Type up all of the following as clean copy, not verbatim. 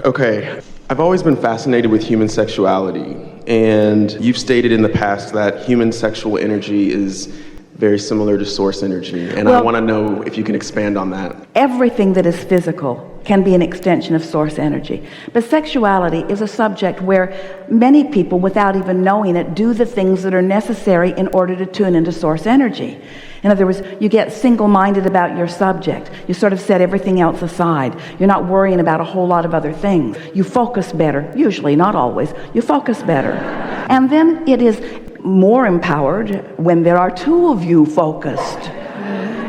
Okay, I've always been fascinated with human sexuality, and you've stated in the past that human sexual energy is very similar to source energy, and I want to know if you can expand on that. Everything that is physical can be an extension of source energy. But sexuality is a subject where many people, without even knowing it, do the things that are necessary in order to tune into source energy. In other words, you get single-minded about your subject. You sort of set everything else aside. You're not worrying about a whole lot of other things. You focus better, usually, not always. You focus better. And then it is more empowered when there are two of you focused.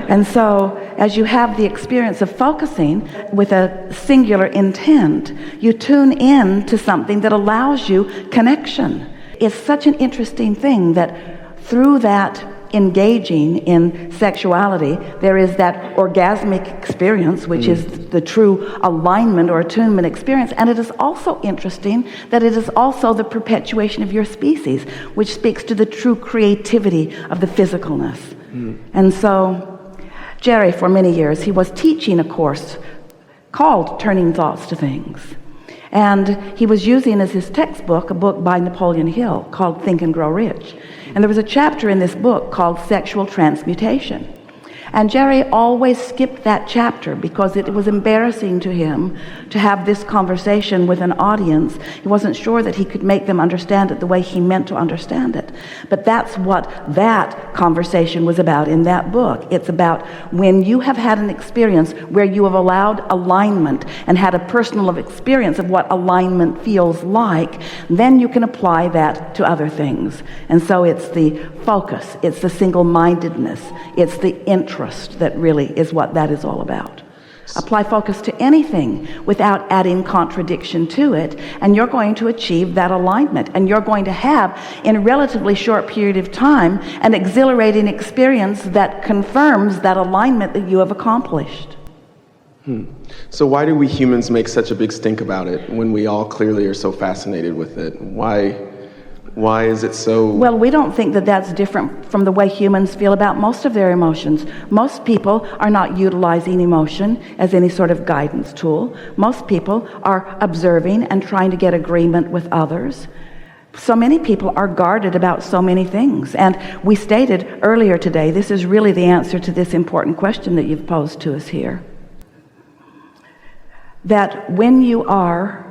And so, as you have the experience of focusing with a singular intent, you tune in to something that allows you connection. It's such an interesting thing that through that engaging in sexuality, there is that orgasmic experience, which is the true alignment or attunement experience. And it is also interesting that it is also the perpetuation of your species, which speaks to the true creativity of the physicalness. And so Jerry, for many years, he was teaching a course called Turning Thoughts to Things. And he was using as his textbook a book by Napoleon Hill called Think and Grow Rich. And there was a chapter in this book called Sexual Transmutation. And Jerry always skipped that chapter because it was embarrassing to him to have this conversation with an audience. He wasn't sure that he could make them understand it the way he meant to understand it. But that's what that conversation was about in that book. It's about when you have had an experience where you have allowed alignment and had a personal experience of what alignment feels like, then you can apply that to other things. And so it's the focus, it's the single-mindedness, it's the interest that really is what that is all about. Apply focus to anything without adding contradiction to it, and you're going to achieve that alignment, and you're going to have, in a relatively short period of time, an exhilarating experience that confirms that alignment that you have accomplished. So why do we humans make such a big stink about it when we all clearly are so fascinated with it? Why is it so? Well, we don't think that that's different from the way humans feel about most of their emotions. Most people are not utilizing emotion as any sort of guidance tool. Most people are observing and trying to get agreement with others. So many people are guarded about so many things. And we stated earlier today, this is really the answer to this important question that you've posed to us here. That when you are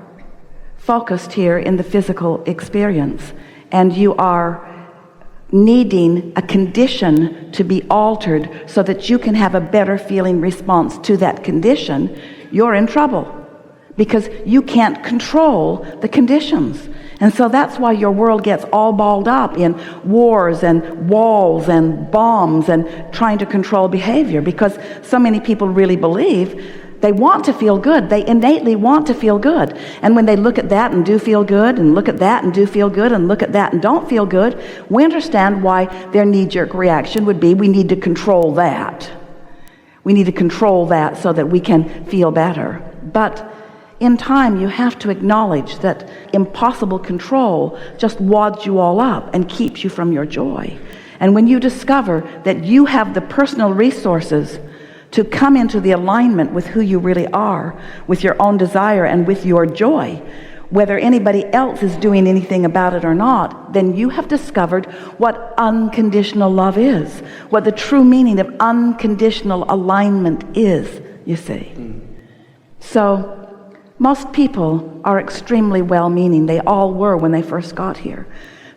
focused here in the physical experience, and you are needing a condition to be altered so that you can have a better feeling response to that condition, you're in trouble because you can't control the conditions. And so that's why your world gets all balled up in wars and walls and bombs and trying to control behavior, because so many people really believe they want to feel good. They innately want to feel good. And when they look at that and do feel good, and look at that and do feel good, and look at that and don't feel good, we understand why their knee-jerk reaction would be, we need to control that. We need to control that so that we can feel better. But in time, you have to acknowledge that impossible control just wads you all up and keeps you from your joy. And when you discover that you have the personal resources to come into the alignment with who you really are, with your own desire and with your joy, whether anybody else is doing anything about it or not, then you have discovered what unconditional love is, what the true meaning of unconditional alignment is, you see. So most people are extremely well-meaning. They all were when they first got here.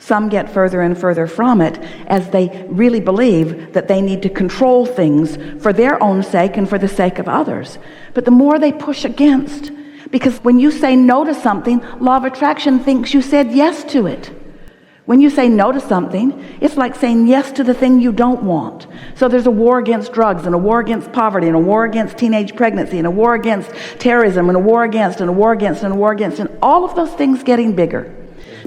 Some get further and further from it as they really believe that they need to control things for their own sake and for the sake of others. But the more they push against, because when you say no to something, law of attraction thinks you said yes to it. When you say no to something, it's like saying yes to the thing you don't want. So there's a war against drugs, and a war against poverty, and a war against teenage pregnancy, and a war against terrorism, and a war against, and a war against, and a war against, and all of those things getting bigger.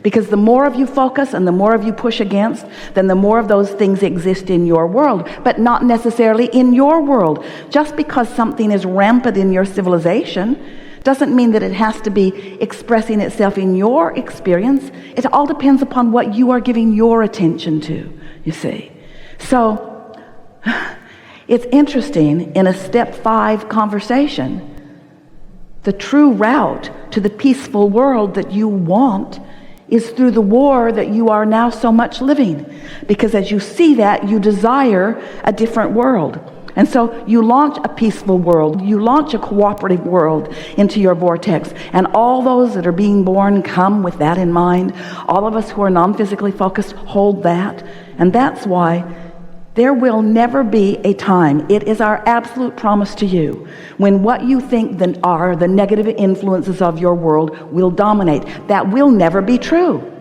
Because the more of you focus and the more of you push against, then the more of those things exist in your world, but not necessarily in your world. Just because something is rampant in your civilization doesn't mean that it has to be expressing itself in your experience. It all depends upon what you are giving your attention to, you see. So it's interesting in a step 5 conversation The true route to the peaceful world that you want is through the war that you are now so much living. Because as you see that, you desire a different world. And so you launch a peaceful world, you launch a cooperative world into your vortex. And all those that are being born come with that in mind. All of us who are non-physically focused hold that. And that's why there will never be a time, it is our absolute promise to you, when what you think are the negative influences of your world will dominate. That will never be true.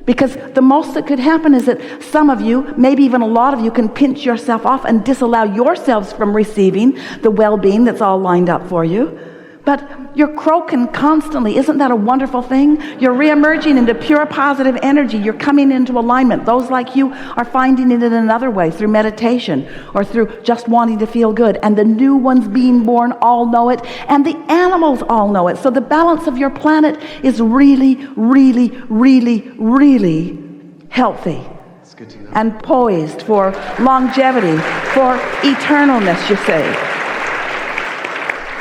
Because the most that could happen is that some of you, maybe even a lot of you, can pinch yourself off and disallow yourselves from receiving the well-being that's all lined up for you. But you're croaking constantly. Isn't that a wonderful thing? You're reemerging into pure positive energy. You're coming into alignment. Those like you are finding it in another way, through meditation or through just wanting to feel good. And the new ones being born all know it, and the animals all know it. So the balance of your planet is really, really, really, really healthy. It's good to know. And poised for longevity, for eternalness, you say.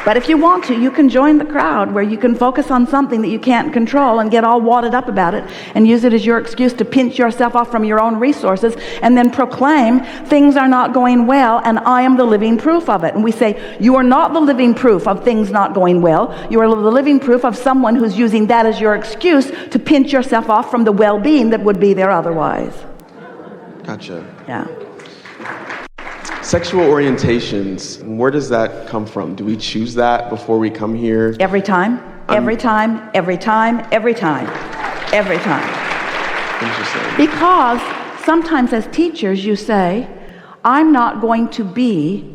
But if you want to, you can join the crowd where you can focus on something that you can't control and get all wadded up about it and use it as your excuse to pinch yourself off from your own resources and then proclaim things are not going well and I am the living proof of it. And we say, you are not the living proof of things not going well. You are the living proof of someone who's using that as your excuse to pinch yourself off from the well-being that would be there otherwise. Gotcha. Yeah. Sexual orientations, where does that come from? Do we choose that before we come here? Every time, every time, every time, every time, every time. Interesting. Because sometimes as teachers you say, I'm not going to be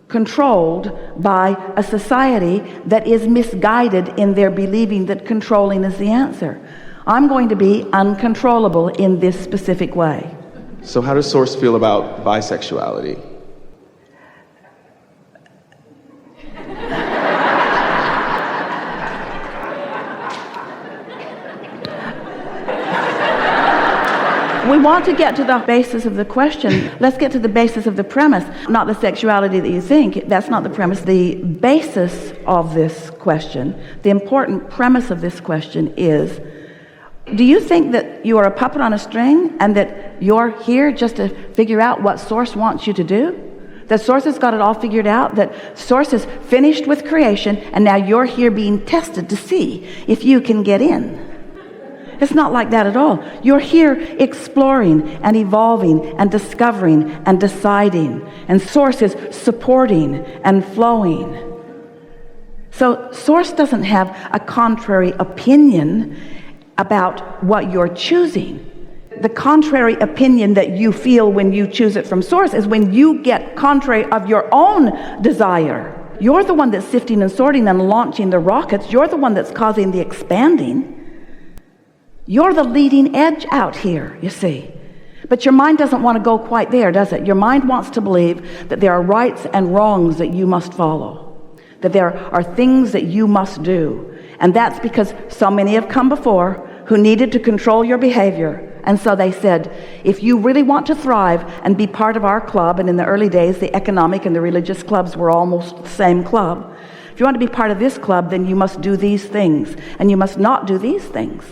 controlled by a society that is misguided in their believing that controlling is the answer. I'm going to be uncontrollable in this specific way. So how does Source feel about bisexuality? We want to get to the basis of the question. Let's get to the basis of the premise, not the sexuality that you think. That's not the premise. The basis of this question, the important premise of this question is, do you think that you are a puppet on a string and that you're here just to figure out what Source wants you to do? That Source has got it all figured out, that Source is finished with creation, and now you're here being tested to see if you can get in. It's not like that at all. You're here exploring and evolving and discovering and deciding, and Source is supporting and flowing. So Source doesn't have a contrary opinion about what you're choosing. The contrary opinion that you feel when you choose it from Source is when you get contrary of your own desire. You're the one that's sifting and sorting and launching the rockets. You're the one that's causing the expanding. You're the leading edge out here, you see. But your mind doesn't want to go quite there, does it? Your mind wants to believe that there are rights and wrongs that you must follow, that there are things that you must do. And that's because so many have come before who needed to control your behavior. And so they said, if you really want to thrive and be part of our club, and in the early days, the economic and the religious clubs were almost the same club. If you want to be part of this club, then you must do these things, and you must not do these things.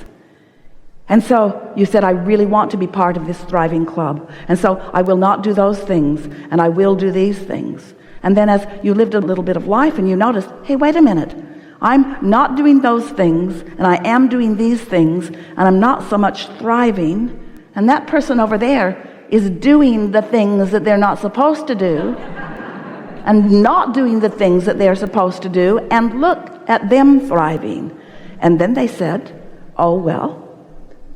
And so you said, I really want to be part of this thriving club. And so I will not do those things, and I will do these things. And then as you lived a little bit of life and you noticed, hey, wait a minute. I'm not doing those things, and I am doing these things, and I'm not so much thriving. And that person over there is doing the things that they're not supposed to do, and not doing the things that they're supposed to do, and look at them thriving. And then they said, oh, well,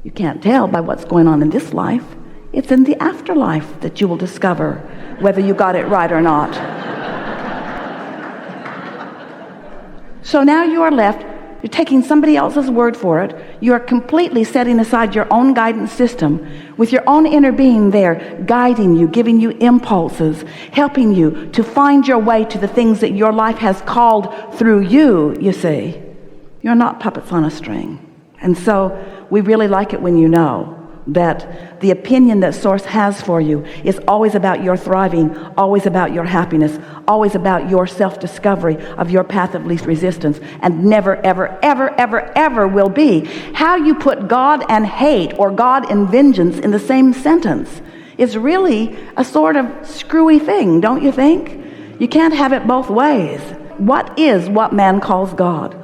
you can't tell by what's going on in this life. It's in the afterlife that you will discover whether you got it right or not. So now you are left, you're taking somebody else's word for it. You are completely setting aside your own guidance system with your own inner being there, guiding you, giving you impulses, helping you to find your way to the things that your life has called through you, you see. You're not puppets on a string. And so we really like it when you know. that the opinion that Source has for you is always about your thriving, always about your happiness, always about your self-discovery of your path of least resistance, and never, ever, ever, ever, ever will be. How you put God and hate or God and vengeance in the same sentence is really a sort of screwy thing, don't you think? You can't have it both ways. What is what man calls God?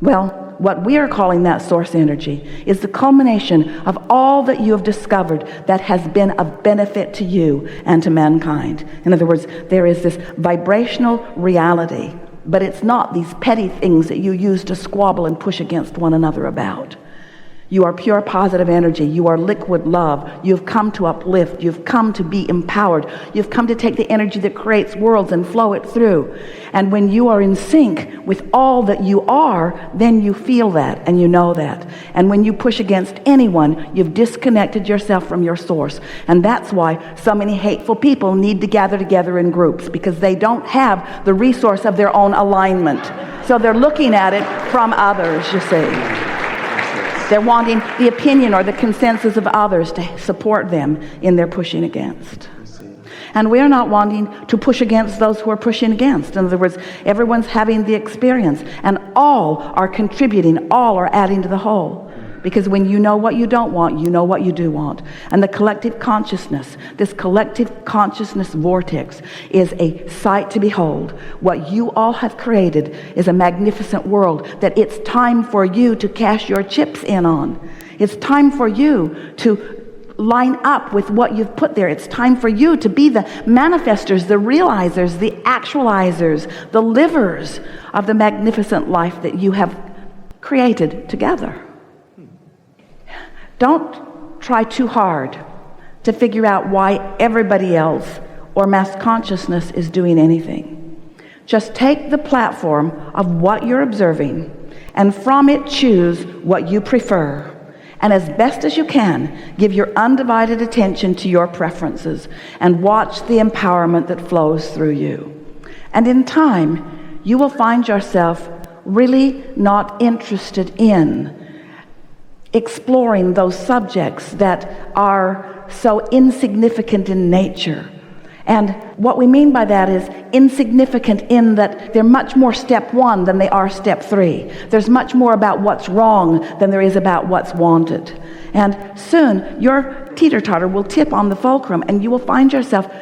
Well, what we are calling that source energy is the culmination of all that you have discovered that has been of benefit to you and to mankind. In other words, there is this vibrational reality, but it's not these petty things that you use to squabble and push against one another about. You are pure positive energy. You are liquid love. You've come to uplift. You've come to be empowered. You've come to take the energy that creates worlds and flow it through. And when you are in sync with all that you are, then you feel that and you know that. And when you push against anyone, you've disconnected yourself from your source. And that's why so many hateful people need to gather together in groups, because they don't have the resource of their own alignment. So they're looking at it from others, you see. They're wanting the opinion or the consensus of others to support them in their pushing against. And we're not wanting to push against those who are pushing against. In other words, everyone's having the experience, and all are contributing, all are adding to the whole. Because when you know what you don't want, you know what you do want. And the collective consciousness, this collective consciousness vortex, is a sight to behold. What you all have created is a magnificent world that it's time for you to cash your chips in on. It's time for you to line up with what you've put there. It's time for you to be the manifestors, the realizers, the actualizers, the livers of the magnificent life that you have created together. Don't try too hard to figure out why everybody else or mass consciousness is doing anything. Just take the platform of what you're observing and from it choose what you prefer. And as best as you can, give your undivided attention to your preferences and watch the empowerment that flows through you. And in time, you will find yourself really not interested in exploring those subjects that are so insignificant in nature. And what we mean by that is insignificant in that they're much more step one than they are step three. There's much more about what's wrong than there is about what's wanted. And soon your teeter-totter will tip on the fulcrum, and you will find yourself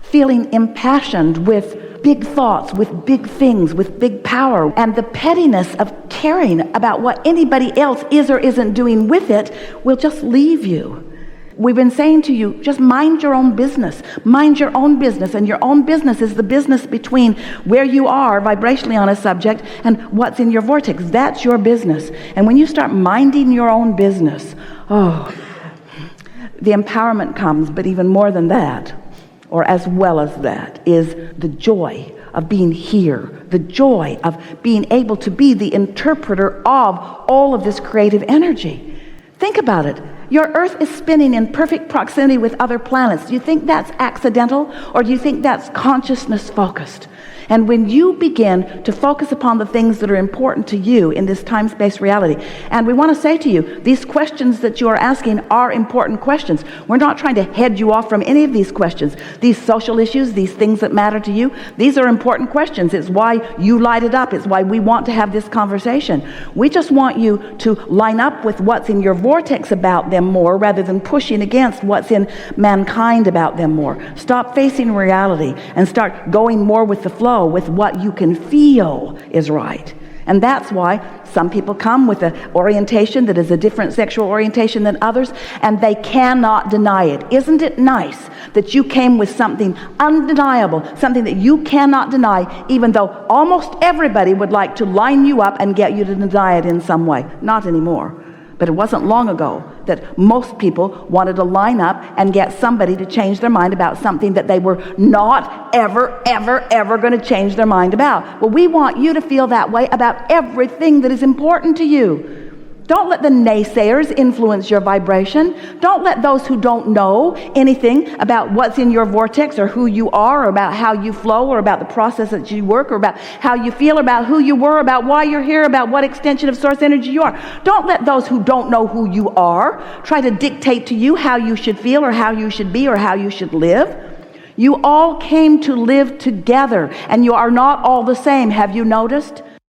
feeling impassioned with big thoughts, with big things, with big power. And the pettiness of caring about what anybody else is or isn't doing with it will just leave you. We've been saying to you, just mind your own business. Mind your own business. And your own business is the business between where you are vibrationally on a subject and what's in your vortex. That's your business. And when you start minding your own business, the empowerment comes. But even more than that, or as well as that, is the joy of being here, the joy of being able to be the interpreter of all of this creative energy. Think about it. Your Earth is spinning in perfect proximity with other planets. Do you think that's accidental, or do you think that's consciousness focused? And when you begin to focus upon the things that are important to you in this time-space reality, and we want to say to you, these questions that you are asking are important questions. We're not trying to head you off from any of these questions. These social issues, these things that matter to you, these are important questions. It's why you light it up. It's why we want to have this conversation. We just want you to line up with what's in your vortex about them more, rather than pushing against what's in mankind about them more. Stop facing reality and start going more with the flow, with what you can feel is right. And that's why some people come with an orientation that is a different sexual orientation than others, and they cannot deny it. Isn't it nice that you came with something undeniable, something that you cannot deny, even though almost everybody would like to line you up and get you to deny it in some way? Not anymore. But it wasn't long ago that most people wanted to line up and get somebody to change their mind about something that they were not ever, ever, ever going to change their mind about. Well, we want you to feel that way about everything that is important to you. Don't let the naysayers influence your vibration. Don't let those who don't know anything about what's in your vortex or who you are or about how you flow or about the process that you work or about how you feel, about who you were, about why you're here, about what extension of source energy you are. Don't let those who don't know who you are try to dictate to you how you should feel or how you should be or how you should live. You all came to live together, and you are not all the same. Have you noticed?